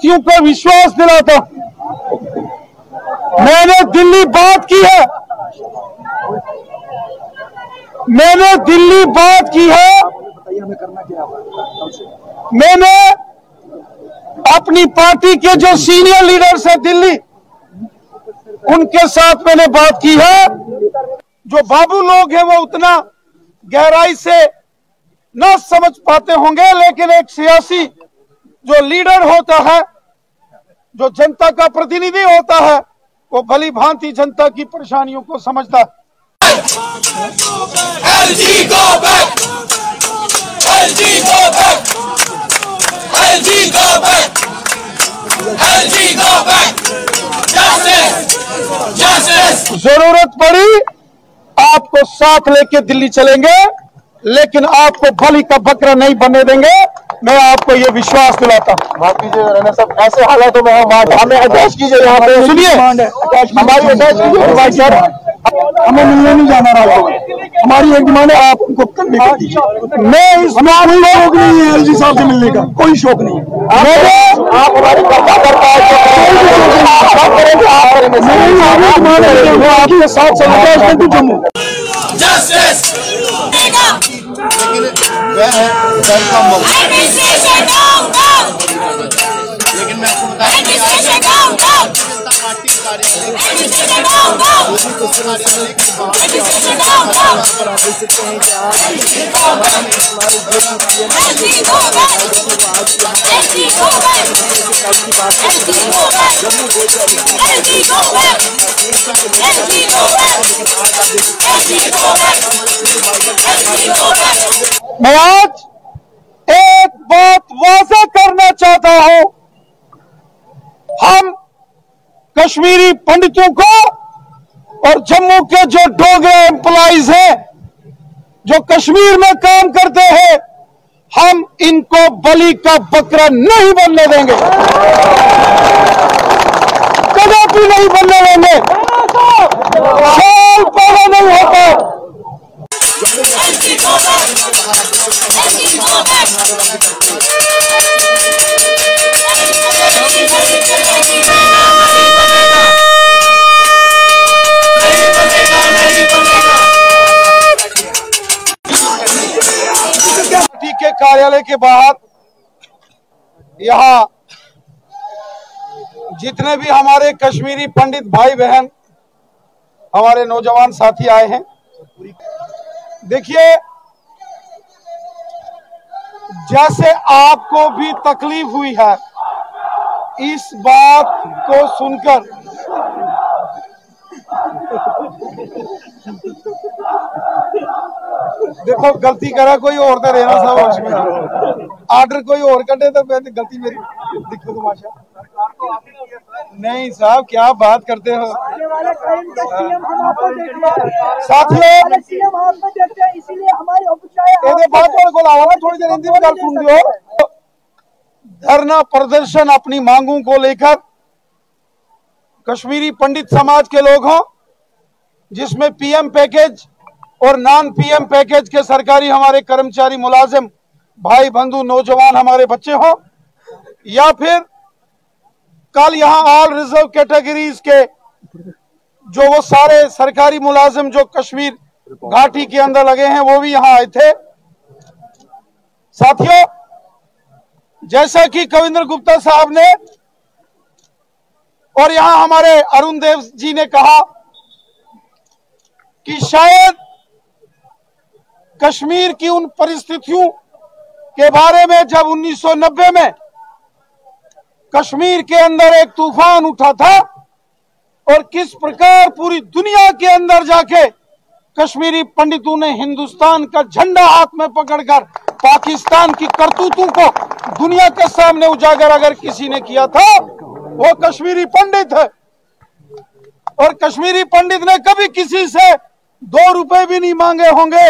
साथियों को विश्वास दिलाता हूं, मैंने दिल्ली बात की है, मैंने दिल्ली बात की है, मैंने अपनी पार्टी के जो सीनियर लीडर्स हैं दिल्ली, उनके साथ मैंने बात की है। जो बाबू लोग हैं वो उतना गहराई से न समझ पाते होंगे, लेकिन एक सियासी जो लीडर होता है, जो जनता का प्रतिनिधि होता है, वो भली भांति जनता की परेशानियों को समझता है। LG go back! LG go back! LG go back! LG go back! Justice! Justice! जरूरत पड़ी आपको साथ लेके दिल्ली चलेंगे, लेकिन आपको बलि का बकरा नहीं बनने देंगे, मैं आपको ये विश्वास दिलाता हूँ। माफ कीजिए राणा साहब, ऐसे हालातों में हमें अटैच कीजिए, यहाँ पे सुनिए, हमारी अटैच कीजिए भाई साहब, हमें मिलने नहीं जाना रात को, हमारी एक डिमांड है, आप उनको करने का दीजिए। मैं इस कोई शौक नहीं है एलजी साहब से मिलने का, कोई शौक नहीं है। आप हमारी आपके साथ चलेंगे टू जम्मू। लेकिन मैं आपको बता मैं आज एक बात वाज़ेह करना चाहता हूं, हम कश्मीरी पंडितों को और जम्मू के जो डोगरे एम्प्लॉइज हैं, जो कश्मीर में काम करते हैं, हम इनको बलि का बकरा नहीं बनने देंगे, कदापि नहीं बनने देंगे। साल पहले नहीं होता। के कार्यालय के बाहर यहाँ जितने भी हमारे कश्मीरी पंडित भाई बहन, हमारे नौजवान साथी आए हैं, देखिए जैसे आपको भी तकलीफ हुई है इस बात को सुनकर, देखो गलती करा कोई और तो रहना साहब, उसमें आर्डर कोई और कटे तो गलती मेरी, देखो तमाशा नहीं साहब, क्या बात करते हो साथियों, थोड़ी देर हिंदी में गल सुन लो। धरना प्रदर्शन अपनी मांगों को लेकर कश्मीरी पंडित समाज के लोग हों, जिसमें पीएम पैकेज और नॉन पीएम पैकेज के सरकारी हमारे कर्मचारी मुलाजिम भाई बंधु नौजवान हमारे बच्चे हों, या फिर कल यहाँ ऑल रिजर्व कैटेगरीज के जो वो सारे सरकारी मुलाजिम जो कश्मीर घाटी के अंदर लगे हैं वो भी यहाँ आए थे। साथियों, जैसा कि कविंद्र गुप्ता साहब ने और यहाँ हमारे अरुण देव जी ने कहा कि शायद कश्मीर की उन परिस्थितियों के बारे में जब 1990 में कश्मीर के अंदर एक तूफान उठा था और किस प्रकार पूरी दुनिया के अंदर जाके कश्मीरी पंडितों ने हिंदुस्तान का झंडा हाथ में पकड़कर पाकिस्तान की करतूतों को दुनिया के सामने उजागर अगर किसी ने किया था वो कश्मीरी पंडित है। और कश्मीरी पंडित ने कभी किसी से 2 रुपए भी नहीं मांगे होंगे,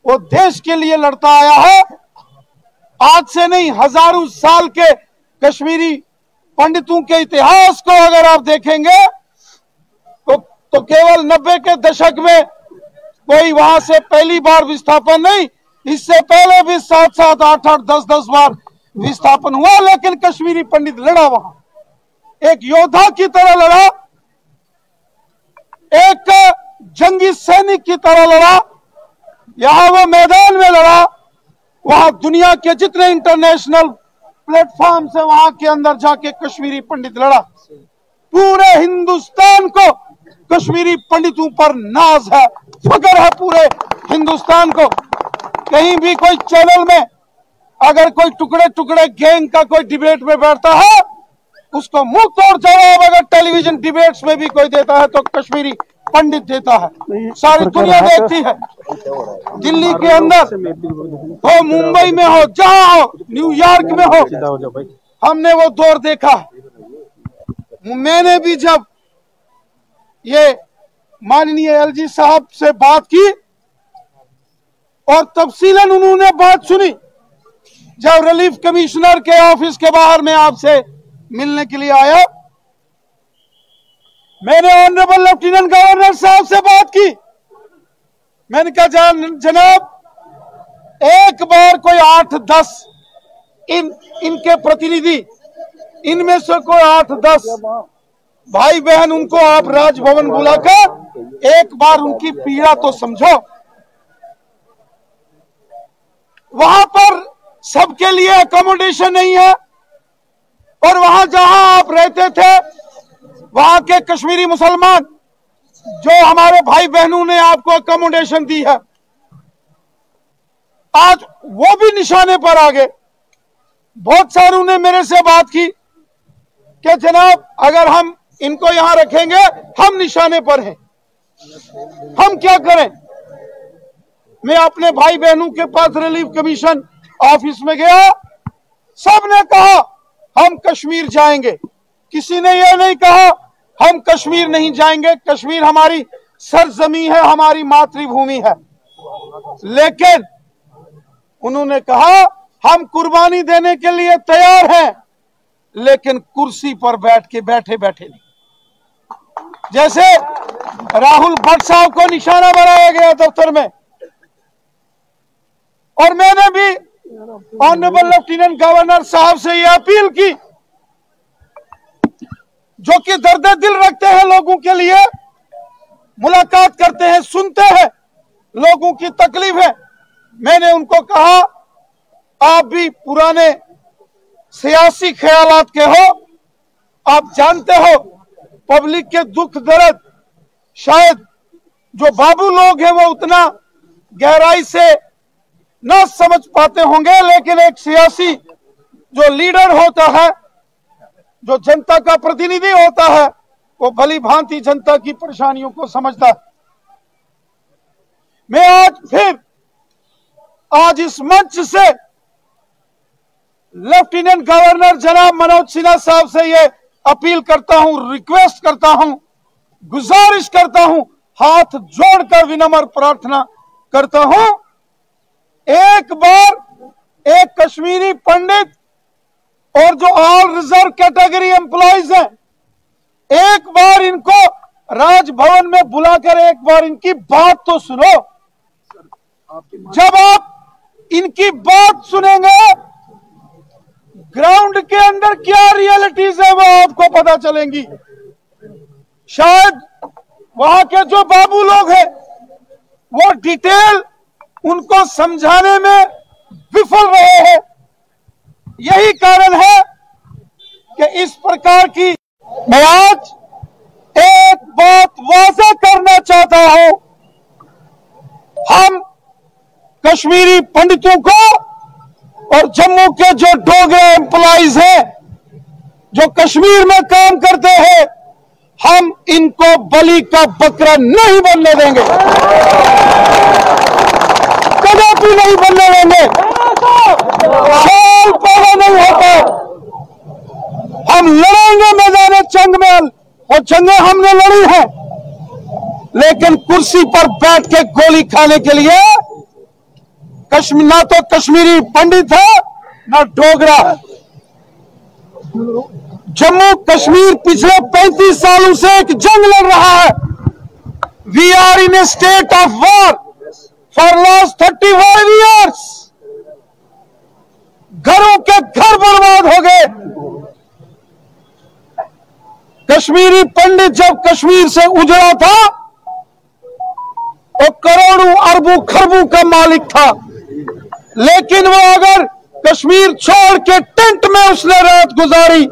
वो देश के लिए लड़ता आया है। आज से नहीं, हजारों साल के कश्मीरी पंडितों के इतिहास को अगर आप देखेंगे तो केवल 90 के दशक में कोई वहां से पहली बार विस्थापन नहीं, इससे पहले भी 7-7, 8-8, 10-10 बार विस्थापन हुआ, लेकिन कश्मीरी पंडित लड़ा वहां, एक योद्धा की तरह लड़ा, एक जंगी सैनिक की तरह लड़ा। यहां वो मैदान में लड़ा, वहां दुनिया के जितने इंटरनेशनल प्लेटफॉर्म से वहां के अंदर जाके कश्मीरी पंडित लड़ा। पूरे हिंदुस्तान को कश्मीरी पंडितों पर नाज है, फख्र है पूरे हिंदुस्तान को। कहीं भी कोई चैनल में अगर कोई टुकड़े टुकड़े गैंग का कोई डिबेट में बैठता है, उसको मुंह तोड़ जवाब अगर टेलीविजन डिबेट्स में भी कोई देता है तो कश्मीरी पंडित देता है, सारी दुनिया देखती है। दिल्ली के अंदर हो, मुंबई में हो, जहां हो, न्यूयॉर्क में हो, हमने वो दौर देखा। मैंने भी जब ये माननीय एलजी साहब से बात की और तफसीलन उन्होंने बात सुनी, जब रिलीफ कमिश्नर के ऑफिस के बाहर में आपसे मिलने के लिए आया, मैंने ऑनरेबल लेफ्टिनेंट गवर्नर साहब से बात की। मैंने कहा जनाब, एक बार कोई 8-10 इनके प्रतिनिधि, इनमें से कोई 8-10 भाई बहन, उनको आप राजभवन बुलाकर एक बार उनकी पीड़ा तो समझो। वहां पर सबके लिए अकोमोडेशन नहीं है, और वहां जहां आप रहते थे वहां के कश्मीरी मुसलमान जो हमारे भाई बहनों ने आपको अकोमोडेशन दी है, आज वो भी निशाने पर आ गए। बहुत सारों ने मेरे से बात की कि जनाब, अगर हम इनको यहां रखेंगे हम निशाने पर हैं, हम क्या करें। मैं अपने भाई बहनों के पास रिलीफ कमीशन ऑफिस में गया, सबने कहा हम कश्मीर जाएंगे, किसी ने यह नहीं कहा हम कश्मीर नहीं जाएंगे। कश्मीर हमारी सरजमी है, हमारी मातृभूमि है। लेकिन उन्होंने कहा हम कुर्बानी देने के लिए तैयार हैं, लेकिन कुर्सी पर बैठे बैठे नहीं। जैसे राहुल भट्ट साहब को निशाना बनाया गया दफ्तर में, और मैंने भी ऑनरेबल लेफ्टिनेंट गवर्नर साहब से यह अपील की, जो कि दर्द दिल रखते हैं लोगों के लिए, मुलाकात करते हैं, सुनते हैं लोगों की तकलीफ है। मैंने उनको कहा आप भी पुराने सियासी ख्यालात के हो, आप जानते हो पब्लिक के दुख दर्द शायद जो बाबू लोग हैं वो उतना गहराई से न समझ पाते होंगे, लेकिन एक सियासी जो लीडर होता है, जो जनता का प्रतिनिधि होता है, वो भली भांति जनता की परेशानियों को समझता है। मैं आज इस मंच से लेफ्टिनेंट गवर्नर जनाब मनोज सिन्हा साहब से ये अपील करता हूं, रिक्वेस्ट करता हूं, गुजारिश करता हूं, हाथ जोड़कर विनम्र प्रार्थना करता हूं, एक बार एक कश्मीरी पंडित और जो ऑल रिजर्व कैटेगरी एम्प्लॉइज हैं, एक बार इनको राजभवन में बुलाकर एक बार इनकी बात तो सुनो। जब आप इनकी बात सुनेंगे, ग्राउंड के अंदर क्या रियलिटीज है वो आपको पता चलेंगी। शायद वहां के जो बाबू लोग हैं वो डिटेल उनको समझाने में विफल रहे हैं। यही कारण है कि इस प्रकार की, मैं आज एक बात वाज़ेह करना चाहता हूं, हम कश्मीरी पंडितों को और जम्मू के जो डोगरा एम्प्लॉइज हैं जो कश्मीर में काम करते हैं, हम इनको बलि का बकरा नहीं बनने देंगे, कदापि नहीं बनने देंगे। साल पैदा नहीं होता, हम लड़ेंगे मैदान जंग में, और जंगें हमने लड़ी हैं, लेकिन कुर्सी पर बैठ के गोली खाने के लिए ना तो कश्मीरी पंडित है ना डोगरा है। जम्मू कश्मीर पिछले 35 सालों से एक जंग लड़ रहा है। We are in a state of war for last 35 years. घरों के घर बर्बाद हो गए। कश्मीरी पंडित जब कश्मीर से उजड़ा था तो करोड़ों अरबों खरबों का मालिक था, लेकिन वो अगर कश्मीर छोड़ के टेंट में उसने रात गुजारी,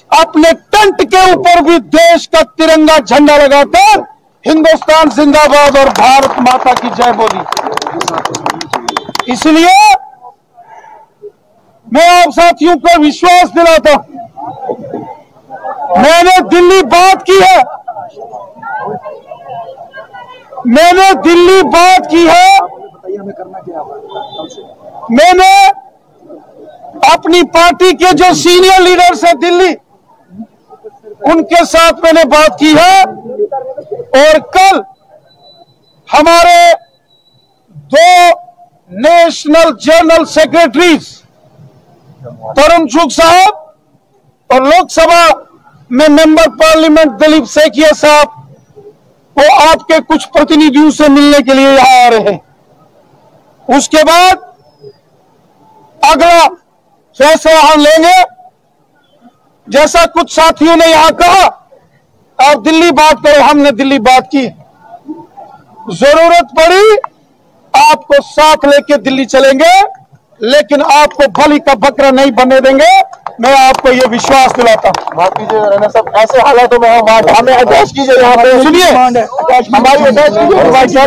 अपने टेंट के ऊपर भी देश का तिरंगा झंडा लगाकर हिंदुस्तान जिंदाबाद और भारत माता की जय बोली। इसलिए मैं आप साथियों को विश्वास दिलाता हूं, मैंने दिल्ली बात की है, मैंने दिल्ली बात की है, मैंने अपनी पार्टी के जो सीनियर लीडर्स हैं दिल्ली, उनके साथ मैंने बात की है। और कल हमारे 2 नेशनल जनरल सेक्रेटरीज तरुण चुग साहब और लोकसभा में मेंबर पार्लियामेंट दिलीप सेकिया साहब, वो आपके कुछ प्रतिनिधियों से मिलने के लिए यहां आ रहे हैं। उसके बाद अगला फैसला हम लेंगे। जैसा कुछ साथियों ने यहां कहा और दिल्ली बात करो, हमने दिल्ली बात की, जरूरत पड़ी आपको साथ लेके दिल्ली चलेंगे, लेकिन आपको बलि का बकरा नहीं बनने देंगे, मैं आपको ये विश्वास दिलाता हूं। माफ कीजिए राणा साहब, ऐसे हालातों में हमें अटैच कीजिए, यहाँ पे सुनिए, हमारी अटैच कीजिए,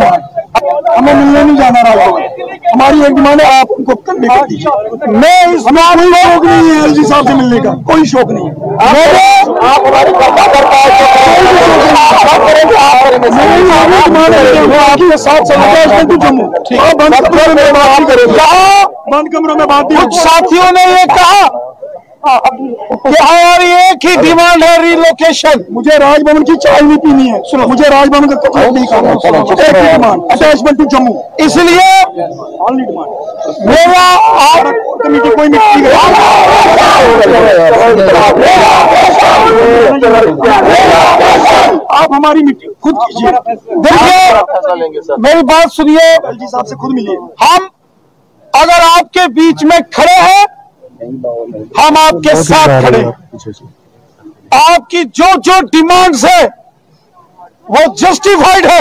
हमें मिलने नहीं जाना रहा, हमारी एक डिमांड है, आप उनको कन्वे कर दीजिए। मैं इस हमें कोई शौक नहीं है एलजी साहब से मिलने का, कोई शौक नहीं है। आप हमारी आपके साथ जम्मू बंद कमरों में बात। कुछ साथियों ने ये कहा कि हमारी एक ही डिमांड है, रिलोकेशन। मुझे राजभवन की चाय नहीं पीनी है, सुनो, मुझे राजभवन का कचरा नहीं खाना, एक ही डिमांड, अटैचमेंट टू जम्मू। इसलिए मेरा आप कमेटी कोई मीटिंग आप हमारी मीटिंग खुद कीजिए। देखिए, मेरी बात सुनिए, एलजी साहब से खुद मिलिए। हम अगर आपके बीच में खड़े हैं, हम आपके साथ खड़े हैं। आपकी जो जो डिमांड्स है वो जस्टिफाइड है।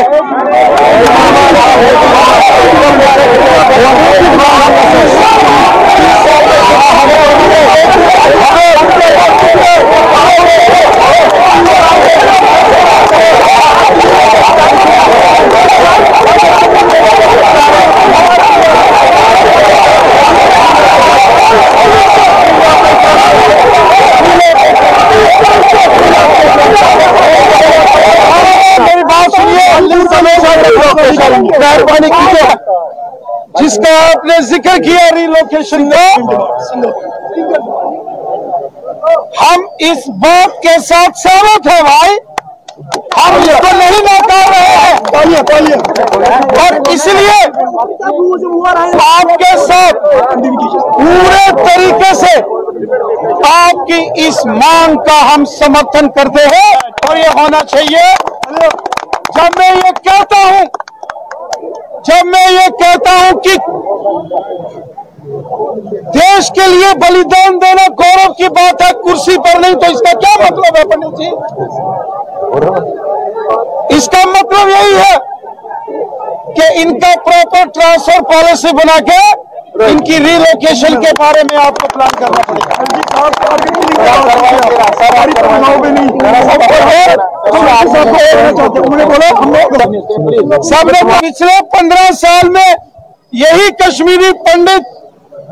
मेरी बात सुनिए, मेहरबानी कीजिए, जिसका आपने जिक्र किया रिलोकेशन का, हम इस बात के साथ सहमत हैं भाई, हम इसको नहीं नकार रहे हैं, और इसलिए आपके साथ पूरे तरीके से आपकी इस मांग का हम समर्थन करते हैं। और ये होना चाहिए। जब मैं ये कहता हूं कि देश के लिए बलिदान देना गौरव की बात है, कुर्सी पर नहीं, तो इसका क्या मतलब है पंडित जी? इसका मतलब यही है कि इनका प्रॉपर ट्रांसफर पॉलिसी बना के इनकी रिलोकेशन के बारे में आपको प्लान करना पड़ेगा। सबने पिछले 15 साल में यही कश्मीरी पंडित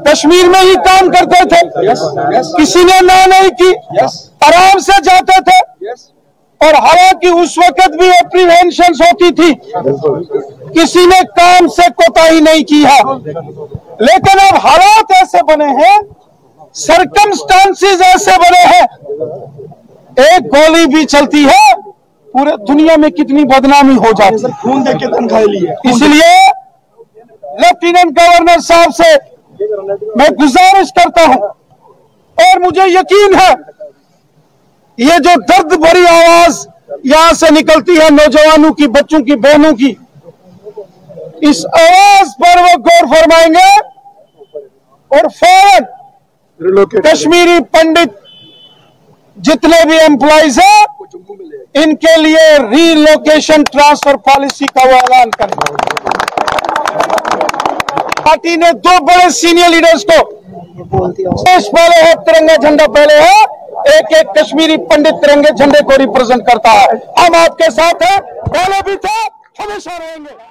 कश्मीर में ही काम करते थे, किसी ने ना नहीं की, आराम से जाते थे, और हालांकि उस वक्त भी एप्रीहेंशन होती थी, किसी ने काम से कोताही नहीं की है। लेकिन अब हालात ऐसे बने हैं, सर्कमस्टांसेस ऐसे बने हैं, एक गोली भी चलती है पूरे दुनिया में कितनी बदनामी हो जाती है। खून देख के तनख्वाह ली है। इसलिए लेफ्टिनेंट गवर्नर साहब से मैं गुजारिश करता हूं, और मुझे यकीन है ये जो दर्द भरी आवाज यहां से निकलती है नौजवानों की, बच्चों की, बहनों की, इस आवाज पर वो गौर फरमाएंगे और फौरन कश्मीरी पंडित जितने भी एम्प्लॉइज हैं, इनके लिए रीलोकेशन ट्रांसफर पॉलिसी का वो ऐलान करें। पार्टी ने 2 बड़े सीनियर लीडर्स को, देश पहले है, तिरंगा झंडा पहले है, एक कश्मीरी पंडित तिरंगे झंडे को रिप्रेजेंट करता है। हम आपके साथ हैं, पहले भी थे, हमेशा रहेंगे।